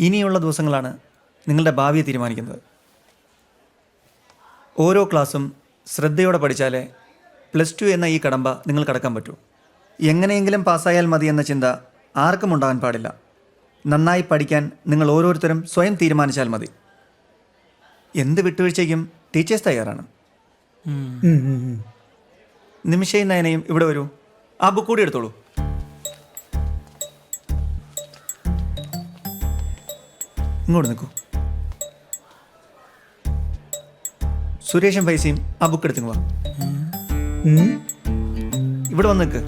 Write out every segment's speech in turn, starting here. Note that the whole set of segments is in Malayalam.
ഇനിയുള്ള ദിവസങ്ങളാണ് നിങ്ങളുടെ ഭാവിയെ തീരുമാനിക്കുന്നത്. ഓരോ ക്ലാസ്സും ശ്രദ്ധയോടെ പഠിച്ചാലേ +2 എന്ന ഈ കടമ്പ നിങ്ങൾ കടക്കാൻ പറ്റൂ. എങ്ങനെയെങ്കിലും പാസ്സായാൽ മതി എന്ന ചിന്ത ആർക്കും ഉണ്ടാകാൻ പാടില്ല. നന്നായി പഠിക്കാൻ നിങ്ങൾ ഓരോരുത്തരും സ്വയം തീരുമാനിച്ചാൽ മതി. എന്ത് വിട്ടുവീഴ്ചയ്ക്കും ടീച്ചേഴ്സ് തയ്യാറാണ്. നിമിഷയും നയനയും ഇവിടെ വരൂ. ആ ബുക്ക് കൂടി എടുത്തോളൂ. ഇങ്ങോട്ട് നിൽക്കൂ. സുരേഷും പൈസയും ആ ബുക്ക് എടുത്തു വാ. ഇവിടെ വന്ന് നിൽക്ക്.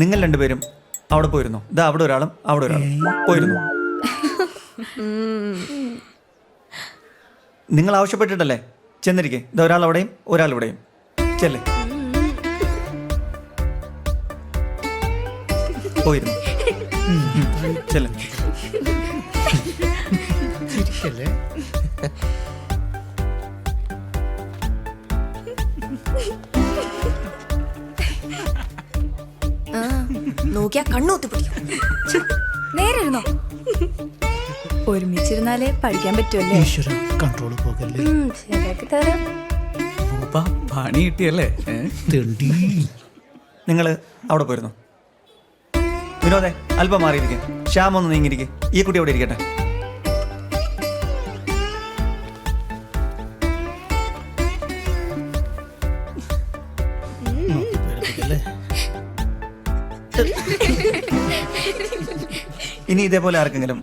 നിങ്ങൾ രണ്ടുപേരും അവിടെ പോയിരുന്നു. ഇതാ അവിടെ ഒരാളും അവിടെ ഒരാളും പോയിരുന്നു. നിങ്ങൾ ആവശ്യപ്പെട്ടിട്ടല്ലേ ചെന്നിരിക്കേ. ഇതാ ഒരാൾ അവിടെയും ഒരാൾ ഇവിടെയും. ചെല്ലേ പോയിരുന്നു. ചെല്ലേ. നോക്കിയാ കണ്ണൂത്തി പിടിക്കും. നേരെ ഇരുന്നോ. ഒരുമിച്ചിരുന്നാലേ പഠിക്കാൻ പറ്റുമല്ലേ. കൺട്രോൾ പോകല്ലേ. ശരിയാക്കി തരാം. പണി കിട്ടിയല്ലേ. നിങ്ങൾ അവിടെ പോയിരുന്നു. വിനോദേ അല്പം മാറിയിരിക്കെ. ശ്യാം ഒന്ന് നീങ്ങിയിരിക്കെ. ഈ കുട്ടി അവിടെ ഇരിക്കട്ടെ. ഇനി ഇതേപോലെ ആർക്കെങ്കിലും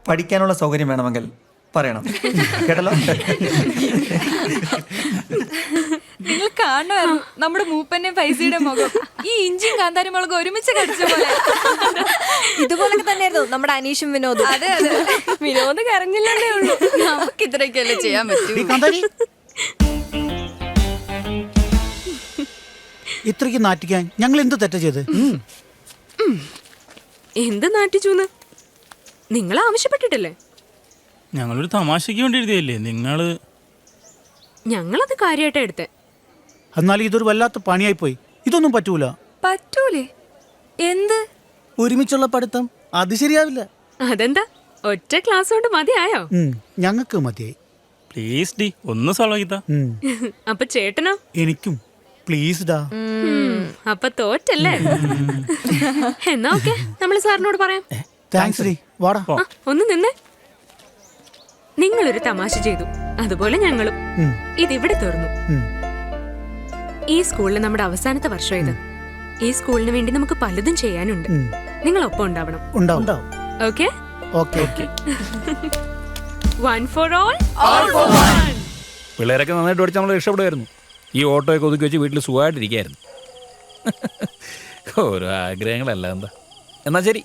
പഠിക്കാനുള്ള സൗകര്യം വേണമെങ്കിൽ പറയണം. കേട്ടല്ലോ. നിങ്ങൾ കാണുമായിരുന്നു നമ്മുടെ മൂപ്പന്റെയും പൈസയുടെ മുഖം. ഈ ഇഞ്ചിയും കാന്താരി മുളകും ഒരുമിച്ച് കടിച്ച പോലെ. ഇതുപോലൊക്കെ തന്നെയായിരുന്നു നമ്മുടെ അനീഷും വിനോദും. അതെ അതെ, വിനോദ് കരഞ്ഞില്ലേ ഉള്ളൂ. നമുക്ക് ഇത്രയൊക്കെയല്ലേ ചെയ്യാൻ പറ്റൂ. ഇത്രയ്ക്ക് നാറ്റിക്കാൻ ഞങ്ങൾ എന്ത് തെറ്റ ചെയ്ത്? എന്ത് നാട്ടിച്ചൂന്ന് നിങ്ങൾ ആവശ്യപ്പെട്ടിട്ടല്ലേ. ഞങ്ങളൊരു തമാശയ്ക്ക് വേണ്ടി എഴുതിയല്ലേ നിങ്ങള്. ഞങ്ങളത് കാര്യമായിട്ടാ എടുത്തേ. എന്നാലും ഇതൊരു വല്ലാത്ത പണിയായി പോയി. ഇതൊന്നും പറ്റൂല. പറ്റൂലേ? എന്ത്? ഒരുമിച്ചുള്ള പഠിത്തം അത് ശരിയാവില്ല. അതെന്താ ഒറ്റ ക്ലാസ് കൊണ്ട് മതിയായോ? ഞങ്ങൾക്ക് മതിയായി. പ്ലീസ് ഡി ഒന്ന് സോൾവ് ചെയ്താ. അപ്പൊ ചേട്ടനോ? എനിക്കും പ്ലീസ് ഡാ. അപ്പൊ തോറ്റല്ലേ. എന്നാ ഓക്കെ, നമ്മള് സാറിനോട് പറയാം. Thanks D. വാടാ. ഒന്ന് നിന്നേ. നിങ്ങളൊരു തമാശ ചെയ്തു, അതുപോലെ ഞങ്ങളും. ഇതിവിടെ തീർന്നു. ഈ സ്കൂളിൽ നമ്മുടെ അവസാനത്തെ വർഷം ഇത്. ഈ സ്കൂളിന് വേണ്ടി നമുക്ക് പലതും ചെയ്യാനുണ്ട്. നിങ്ങൾ ഒപ്പം ഉണ്ടാവണം. Okay okay. One for all, all for one. പിള്ളേരൊക്കെ നന്നായിട്ട് പഠിച്ച് നമ്മൾ രക്ഷപ്പെടുമായിരുന്നു. ഈ ഓട്ടോയൊക്കെ ഒതുക്കി വെച്ച് വീട്ടിൽ സുഖമായിട്ടിരിക്കുകയായിരുന്നു. ഓരോ ആഗ്രഹങ്ങളല്ല എന്താ. എന്നാ ശരി.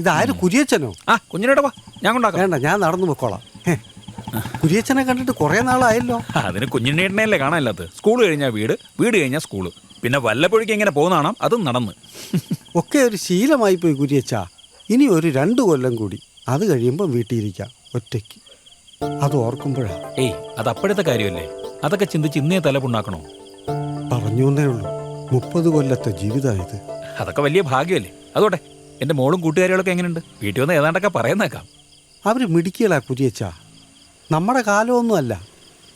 ഇതാരും കുര്യച്ചനോ? കുഞ്ഞിനോടെ വാ, ഞാൻ കൊണ്ടാക്കാം. വേണ്ട, ഞാൻ നടന്നു പൊക്കോളാം. കുര്യച്ചനെ കണ്ടിട്ട് കുറെ നാളായല്ലോ. അതിന് കുഞ്ഞിനേട്ടനെയല്ലേ കാണാനില്ലാത്തത്. സ്കൂൾ കഴിഞ്ഞാൽ വീട്, വീട് കഴിഞ്ഞാൽ സ്കൂള്, പിന്നെ വല്ലപ്പോഴേക്കും എങ്ങനെ പോകുന്നതാണ് അതും നടന്ന്. ഒക്കെ ഒരു ശീലമായി പോയി കുര്യച്ച. ഇനി ഒരു 2 കൊല്ലം കൂടി, അത് കഴിയുമ്പോൾ വീട്ടിലിരിക്കാം ഒറ്റയ്ക്ക്. അത് ഓർക്കുമ്പോഴാ. അത് അപ്പോഴത്തെ കാര്യമല്ലേ. അതൊക്കെ ചിന്തിച്ച് ഇന്നേ തലപ്പുണ്ടാക്കണോ? പറഞ്ഞു എന്നേ ഉള്ളൂ. 30 കൊല്ലത്തെ ജീവിതമായത്. അതൊക്കെ വലിയ ഭാഗ്യമല്ലേ. അതോട്ടെ, എൻ്റെ മോളും കൂട്ടുകാരികളൊക്കെ എങ്ങനെയുണ്ട്? വീട്ടിൽ വന്ന് ഏതാണ്ടൊക്കെ പറയുന്നേക്കാം. അവർ മിടുക്കികളാ കുര്യച്ച. നമ്മുടെ കാലമൊന്നുമല്ല,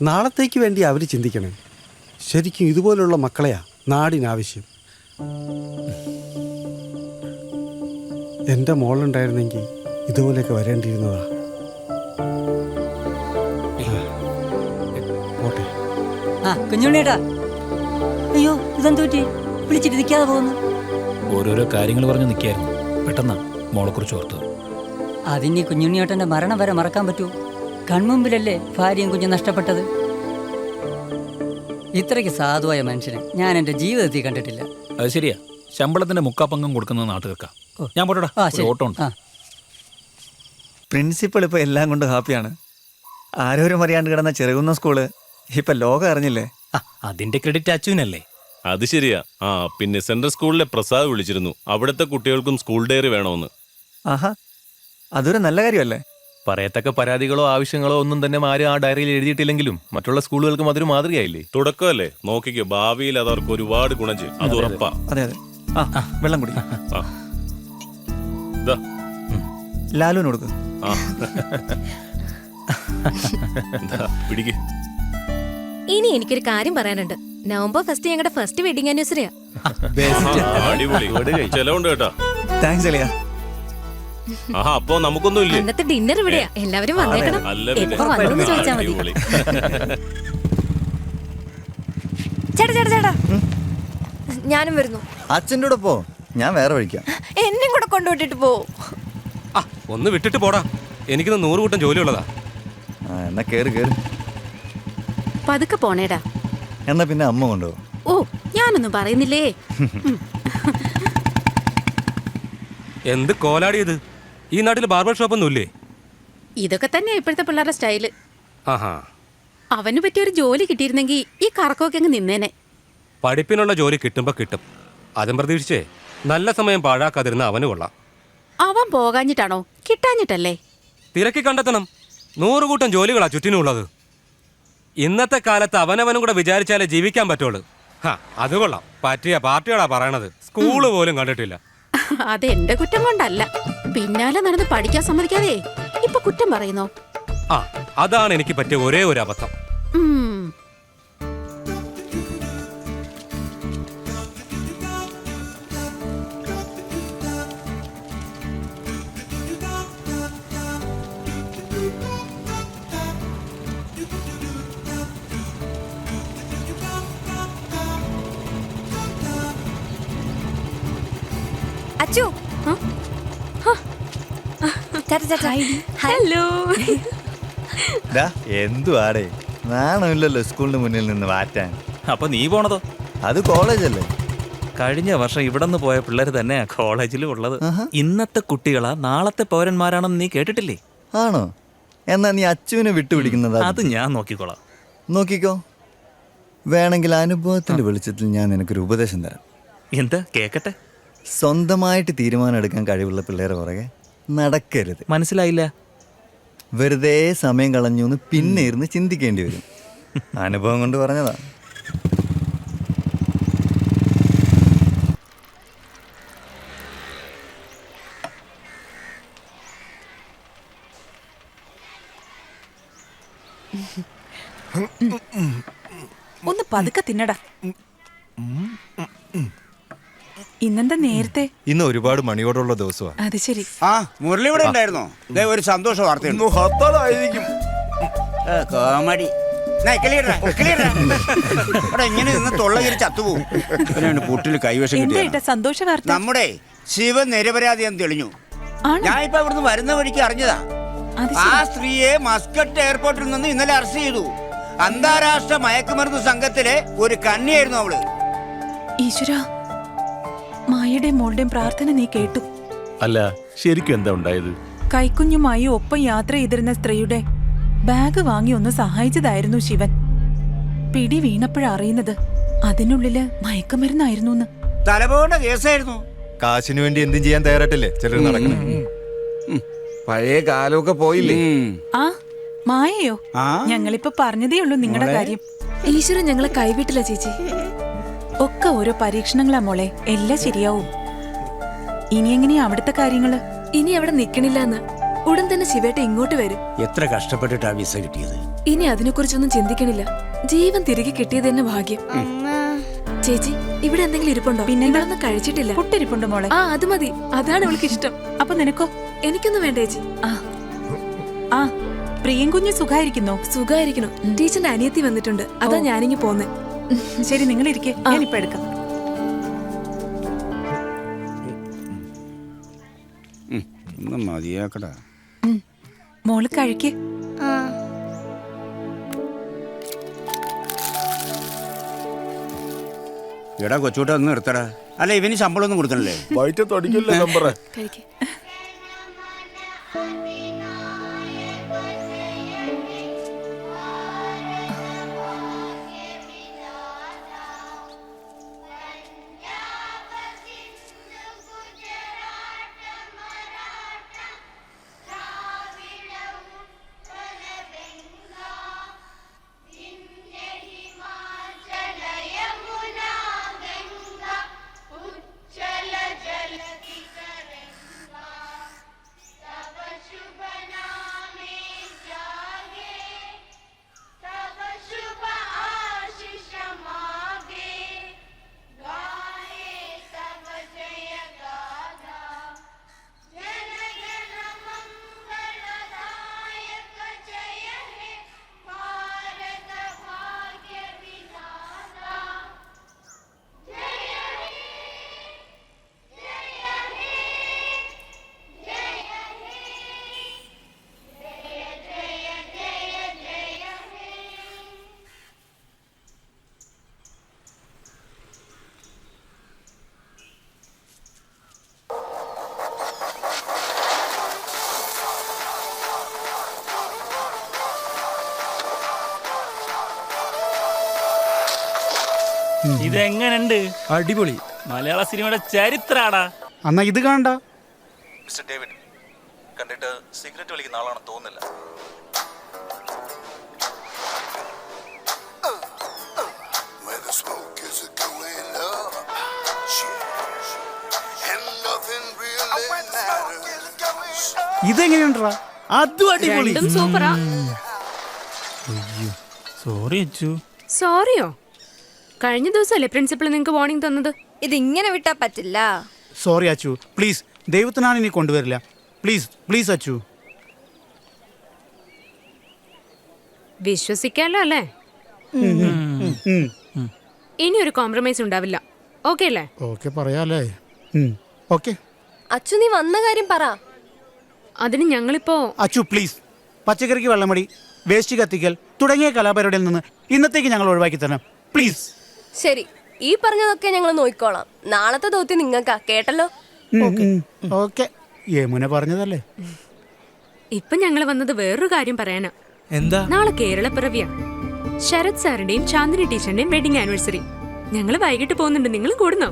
നാളത്തേക്ക് വേണ്ടി അവർ ചിന്തിക്കണേ. ശരിക്കും ഇതുപോലുള്ള മക്കളെയാ നാടിനാവശ്യം. എൻ്റെ മോളുണ്ടായിരുന്നെങ്കിൽ ഇതുപോലെയൊക്കെ വരേണ്ടിയിരുന്നതാ. പോട്ടെ. കുഞ്ഞുണ്ണേട്ടാ, അയ്യോ ഇതെന്തു പറ്റി? വിളിച്ചിട്ട് നിൽക്കാതെ പോകുന്നു. ഓരോരോ കാര്യങ്ങൾ പറഞ്ഞ് നിൽക്കായിരുന്നു. പെട്ടെന്നാ മോളെക്കുറിച്ച് ഓർത്തത്. അതിന് കുഞ്ഞുണ്ണിയേട്ടൻ്റെ മരണം വരെ മറക്കാൻ പറ്റൂ? കൺമുമ്പിലല്ലേ ഭാര്യയും കുഞ്ഞും നഷ്ടപ്പെട്ടത്. ഇത്രയ്ക്ക് സാധുവായ മനുഷ്യനെ ഞാൻ എൻ്റെ ജീവിതത്തിൽ കണ്ടിട്ടില്ല. അത് ശരിയാ. ശമ്പളത്തിന്റെ 3/4 കൊടുക്കുന്നത് നാട്ടുകാർക്കാ. ഞാൻ പോട്ടെടാ, ഓട്ടോ ഉണ്ട്. പ്രിൻസിപ്പൾ ഇപ്പോൾ എല്ലാം കൊണ്ട് ഹാപ്പിയാണ്. ആരോരും അറിയാണ്ട് കിടന്ന ചെറുകുന്ന സ്കൂള് ഇപ്പം ലോകം അറിഞ്ഞില്ലേ. അതിന്റെ ക്രെഡിറ്റ് അച്ചുവിനല്ലേ? അത് ശരിയാ. പിന്നെ സെൻട്രൽ സ്കൂളിലെ പ്രസാദ് വിളിച്ചിരുന്നു. അവിടുത്തെ കുട്ടികൾക്കും സ്കൂൾ ഡയറി വേണമെന്ന്. ആഹാ, അതൊരു നല്ല കാര്യമല്ലേ. പറയത്തക്ക പരാതികളോ ആവശ്യങ്ങളോ ഒന്നും തന്നെ ആരും ആ ഡയറിയിൽ എഴുതിയിട്ടില്ലെങ്കിലും മറ്റുള്ള സ്കൂളുകൾക്കും അതൊരു മാതൃകയായില്ലേ? തുടക്കമല്ലേ, നോക്കിക്കോ, ഭാവിയിൽ അത് അവർക്ക് ഒരുപാട് ഗുണം ചെയ്യും. അത് ഉറപ്പാ. അതെ അതെ. ആ വെള്ളം കുടി. ആ. ദാ. ലാലുവിന് കൊടുക്ക്. ആ. ദാ, പിടിക്ക്. ഇനി എനിക്കൊരു കാര്യം പറയാനുണ്ട്. നവംബർ 1 ഞങ്ങളുടെ ഫസ്റ്റ് വെഡിങ് ആനിവേഴ്സറിയാ. അടിപൊളി. ചെലവുണ്ട് കേട്ടാ. താങ്ക്സ് അലിയ. ആഹാ, അപ്പൊ നമുക്കൊന്നും ഇല്ലേ? അന്നത്തെ ഡിന്നർ ഇവിടെയാ. എല്ലാവരും വന്നേക്കണം. അല്ല പിന്നെ. എപ്പോ വന്നു ചോദിച്ചാ മതി. അടിപൊളി. ചേട്ടാ ചേട്ടാ ചേട്ടാ, ഞാനും വരുന്നു. അച്ഛൻ്റെ കൂടെ പോ, ഞാൻ വേറെ വഴിക്കാം. എന്നെയും കൂടെ കൊണ്ടുവിട്ടിട്ട് പോ. ഒന്ന് വിട്ടിട്ട് പോടാ, എനിക്കിന്ന് 100 കൂട്ടം ജോലിയുള്ളതാ. എന്നാ കേറ് കേറ്. പതുക്കെ പോണേടാ. എന്നാ പിന്നെ അമ്മ കൊണ്ടുപോ. ഓ, ഞാനൊന്നും പറയുന്നില്ലേ. എന്ത് കോലാടിയത്? ഈ നാട്ടിൽ ബാർബർ ഷോപ്പ് ഒന്നും ഇല്ലേ? ഇതൊക്കെ തന്നെ ഇപ്പോഴത്തെ പിള്ളേരുടെ സ്റ്റൈല്. ആഹാ, അവന് പറ്റിയൊരു ജോലി കിട്ടിയിരുന്നെങ്കിൽ ഈ കറക്കമൊക്കെ അങ്ങ് നിന്നേനെ. പഠിപ്പിനുള്ള ജോലി കിട്ടുമ്പോ കിട്ടും. അതും പ്രതീക്ഷിച്ചേ നല്ല സമയം പാഴാക്കാതിരുന്ന അവന് കൊള്ളാം. അവൻ പോകാഞ്ഞിട്ടാണോ കിട്ടാഞ്ഞിട്ടല്ലേ? തിരക്കി കണ്ടെത്തണം. 100 കൂട്ടം ജോലികളാ ചുറ്റിനുള്ളത്. ഇന്നത്തെ കാലത്ത് അവനവനും കൂടെ വിചാരിച്ചാലേ ജീവിക്കാൻ പറ്റുള്ളൂ. അത് കൊള്ളാം. പറ്റിയ പാർട്ടിയോടാ പറയണത്. സ്കൂള് പോലും കണ്ടിട്ടില്ല. അത് എന്റെ കുറ്റം കൊണ്ടല്ല. പിന്നാലെ നടന്ന് പഠിക്കാൻ സമ്മതിക്കാതെ ഇപ്പൊ കുറ്റം പറയുന്നോ? ആ, അതാണ് എനിക്ക് പറ്റിയ ഒരേ ഒരു അബദ്ധം. അച്ചു. ഹലോ. എന്തുവാടേ, നാണമില്ലല്ലോ സ്കൂളിന് മുന്നിൽ നിന്ന് മാറ്റാൻ. അപ്പൊ നീ പോണതോ? അത് കോളേജല്ലേ. കഴിഞ്ഞ വർഷം ഇവിടെ നിന്ന് പോയ പിള്ളേർ തന്നെയാ കോളേജിലും ഉള്ളത്. ഇന്നത്തെ കുട്ടികളാ നാളത്തെ പൗരന്മാരാണെന്ന് നീ കേട്ടിട്ടില്ലേ? ആണോ? എന്നാ നീ അച്ചുവിനെ വിട്ടുപിടിക്കുന്നതാ. അത് ഞാൻ നോക്കിക്കോളാം. നോക്കിക്കോ. വേണമെങ്കിൽ അനുഭവത്തിന്റെ വെളിച്ചത്തിൽ ഞാൻ നിനക്കൊരു ഉപദേശം തരാം. എന്താ? കേക്കട്ടെ. സ്വന്തമായിട്ട് തീരുമാനം എടുക്കാൻ കഴിവുള്ള പിള്ളേരെ പുറകെ നടക്കരുത്. മനസ്സിലായില്ല. വെറുതെ സമയം കളഞ്ഞു എന്ന് പിന്നെ ഇരുന്ന് ചിന്തിക്കേണ്ടി വരും. അനുഭവം കൊണ്ട് പറഞ്ഞതാ. ഒന്ന് പതുക്കെ തിന്നടാ. ഇന്നെന്താ നേരത്തെ? ഇന്ന് ഒരുപാട് മണിയോടുള്ള ദിവസമാണ്. അത് ശരി. ആ, മുരളി ഇവിടെ ഉണ്ടായിരുന്നോ? ഒരു സന്തോഷ വാർത്തയുണ്ട്. കോമഡി. ഇങ്ങനെ നിന്ന് തൊള്ളകിരി ചത്തുപോകും. പൊട്ടിൽ കൈവശം കിട്ടിയ സന്തോഷ വാർത്ത. നമ്മുടെ ശിവൻ നിരപരാധിയെന്ന് തെളിഞ്ഞു. ഞാൻ ഇപ്പൊ ഇവിടുന്ന് വരുന്ന വഴിക്ക് അറിഞ്ഞതാ. ആ സ്ത്രീയെ മസ്കറ്റ് എയർപോർട്ടിൽ നിന്ന് ഇന്നലെ അറസ്റ്റ് ചെയ്തു. അന്താരാഷ്ട്ര മയക്കുമരുന്ന് സംഘത്തിലെ ഒരു കന്യായിരുന്നു അവള്. ഈശ്വര, മായയുടെയും മോളുടെയും പ്രാർത്ഥന നീ കേട്ടു. അല്ല, ശരിക്കും എന്താ ഉണ്ടായത്? കൈക്കുഞ്ഞുമായി ഒപ്പം യാത്ര ചെയ്തിരുന്ന സ്ത്രീയുടെ ബാഗ് വാങ്ങി ഒന്ന് സഹായിച്ചതായിരുന്നു ശിവൻ. പിടി വീണപ്പോഴറിയുന്നത് അതിനുള്ളില് മയക്കുമരുന്നായിരുന്നു. തലപോണ്ട കേസായിരുന്നു. കാശിനു വേണ്ടി എന്തും ചെയ്യാൻ തയ്യാറായിട്ടല്ലേ ചിലർ നടക്കണം. പഴയ കാലമൊക്കെ പോയില്ലേ? ആ, മായയോ? ഞങ്ങളിപ്പോ പറഞ്ഞതേ ഉള്ളൂ നിങ്ങളുടെ കാര്യം. ഈശ്വരൻ ഞങ്ങളെ കൈവിട്ടില്ല ചേച്ചി. ഒക്കെ ഓരോ പരീക്ഷണങ്ങളാ മോളെ, എല്ലാം ശരിയാവും. ഇനി എങ്ങനെയാ അവിടുത്തെ കാര്യങ്ങള്? ഇനി അവിടെ നിക്കണില്ലെന്ന് ഉടൻ തന്നെ ശിവേട്ട ഇങ്ങോട്ട് വരും. എത്ര കഷ്ടപ്പെട്ടിട്ടാ വിസ കിട്ടിയത്. ഇനി അതിനെക്കുറിച്ചൊന്നും ചിന്തിക്കണില്ല. ജീവൻ തിരികെ കിട്ടിയത് തന്നെ ഭാഗ്യം. ചേച്ചി, ഇവിടെ എന്തെങ്കിലും ഇരിപ്പുണ്ടോ? പിന്നെന്താ? ഒന്നും കഴിച്ചിട്ടില്ല. പുട്ടിരിപ്പുണ്ട് മോളെ. ആ, അത് മതി. അതാണ് അവൾക്ക് ഇഷ്ടം. അപ്പൊ നിനക്കോ? എനിക്കൊന്നും വേണ്ട ചേച്ചി. ആ, പ്രിയം കുഞ്ഞ് സുഖായിരിക്കുന്നോ? സുഖായിരിക്കണം. ടീച്ചറിന്റെ അനിയത്തി വന്നിട്ടുണ്ട്. അതാ ഞാനിങ്ങി പോന്നെ. ശരി, നിങ്ങൾ ഇരിക്കേ, ഞാനിപ്പോ എടുക്കാം. മതിയാക്കടാ. മോള് കഴിക്ക്. എടാ കൊച്ചൂട്ട ഒന്ന് നിർത്തടാ. അല്ല, ഇവന് ശമ്പളം ഒന്നും കൊടുക്കണല്ലേ? കഴിക്ക്. ഇതെങ്ങനുണ്ട്? അടിപൊളി. മലയാള സിനിമയുടെ ചരിത്രാടാ. എന്നാ ഇത് കാണണ്ട. മിസ്റ്റർ ഡേവിഡ് കണ്ടിട്ട് സിഗരറ്റ് വലിക്കുന്ന ആളാണെന്ന് തോന്നുന്നില്ല. ഇതെങ്ങനെയുണ്ടാ? അതും അടിപൊളി. രണ്ടും സൂപ്പറാ. സോറി അച്ചു. സോറിയോ? കഴിഞ്ഞ ദിവസമല്ലേ പ്രിൻസിപ്പൾ നിങ്ങൾക്ക് വാർണിംഗ് തന്നത്? ഇതിങ്ങനെ വിട്ടാ പറ്റില്ല. Sorry Achu, please. ദൈവത്തിനാണ് ഇനി കൊണ്ടുവരില്ല. Please please Achu. വിശ്വസിക്കാലോ അല്ലേ? ഇനി ഒരു കോംപ്രമൈസ് ഉണ്ടാവില്ല. ഓക്കെ അല്ലേ? ഓക്കെ പറയാലേ. ഓക്കെ അച്ചു നീ വന്ന കാര്യം പറ. അതിന് ഞങ്ങളിപ്പോ അച്ചു പ്ലീസ്. പച്ചക്കറിക്ക് വെള്ളമടി, വേസ്റ്റ് കത്തിക്കൽ തുടങ്ങിയ കലാപരിപാടിയിൽ നിന്ന് ഇന്നത്തേക്ക് ഞങ്ങൾ ഒഴിവാക്കി തരണം പ്ലീസ്. ശരി, ഈ പറഞ്ഞതൊക്കെ ഞങ്ങൾ നോക്കിക്കോളാം. നാളത്തെ ദൗത്യം നിങ്ങൾക്കാ, കേട്ടല്ലോ? ഓക്കെ, യമുന പറഞ്ഞതല്ലേ. ഇപ്പൊ ഞങ്ങൾ വന്നത് വേറൊരു കാര്യം പറയാനാ. എന്താ? നാളെ കേരളപ്പിറവിയാ. ശരത് സാറിന്റെയും ചാന്ദിനി ടീച്ചറിന്റെയും വെഡിങ് ആനിവേഴ്സറി. ഞങ്ങൾ വൈകിട്ട് പോകുന്നുണ്ട്. നിങ്ങൾ കൂടുന്നോ?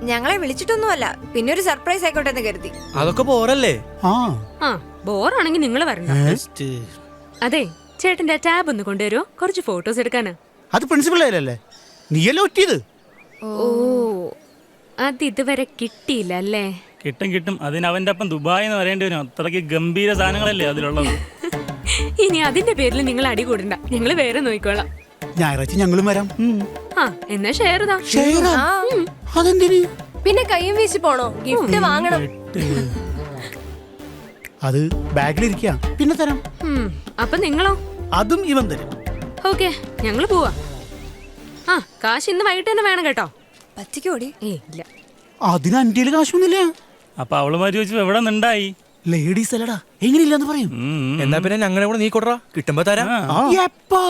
ഞങ്ങളെ വിളിച്ചിട്ടൊന്നുമല്ല, പിന്നെ ഒരു സർപ്രൈസ് ആയിക്കോട്ടെ എന്ന് കരുതി. അതൊക്കെ പോരല്ലേ? ആ ബോറാണെങ്കിൽ നിങ്ങൾ വരണ്ട. അതെ, ചേട്ടന്റെ ടാബ് ഒന്ന് കൊണ്ടുവരുമോ? കുറച്ച് ഫോട്ടോസ് എടുക്കാനാ. അത് പ്രിൻസിപ്പൾ അല്ലേ? നീയല്ലേ ഒറ്റിയത്? ഓ, അത് ഇതുവരെ കിട്ടിയില്ല അല്ലേ? കിട്ടും കിട്ടും. അതിന് അവന്റെ അപ്പം ദുബായ് എന്ന് പറയേണ്ടി വരും. അത്രയ്ക്ക് ഗംഭീര സാധനങ്ങളല്ലേ അതിലുള്ളത്. ഇനി അതിന്റെ പേരിൽ നിങ്ങൾ അടി കൂടണ്ട. ഞങ്ങൾ വേറെ നോക്കിക്കോളാം. ഞായറാഴ്ച ഞങ്ങളും വരാം. ആ എന്നാ ഷെയർ ഇതാ. അതെന്തിന്? പിന്നെ കയ്യും വീശി പോണോ? ഗിഫ്റ്റ് വാങ്ങണം. അത് ബാഗിലിരിക്കുക, പിന്നെ തരാം. അപ്പൊ നിങ്ങളോ? അതും ഇവൻ തരും. ഓക്കെ, ഞങ്ങൾ പോവാ. ആ കാശ് ഇന്ന് വൈകിട്ട് തന്നെ വേണം കേട്ടോ. പറ്റിക്കോടി? ഇല്ല. അതിന് അന്റയില് കാശൊന്നുമില്ല. അപ്പൊ അവളുമാര് ചോദിച്ചു എവിടെ നിന്നുണ്ടായി? ലേഡീസ് അല്ലടാ, എങ്ങനെയില്ലെന്ന് പറയും. എന്നാ പിന്നെ ഞങ്ങളെ കൂടെ നീ കൊടുറാ, കിട്ടുമ്പോ തരാം. എപ്പാ?